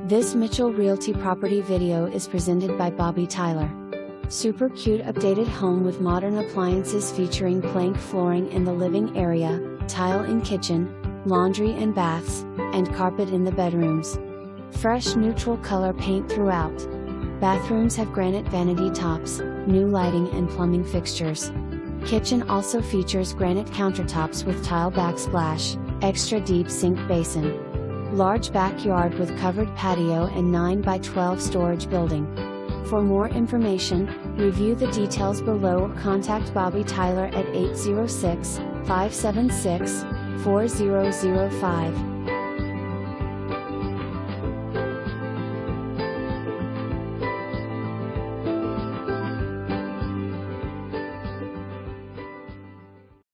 This Mitchell Realty property video is presented by Bobby Tyler. Super cute updated home with modern appliances featuring plank flooring in the living area, tile in kitchen, laundry and baths, and carpet in the bedrooms. Fresh neutral color paint throughout. Bathrooms have granite vanity tops, new lighting and plumbing fixtures. Kitchen also features granite countertops with tile backsplash, extra deep sink basin. Large backyard with covered patio and 9 by 12 storage building. For more information, review the details below or contact Bobby Tyler at 806-576-4005.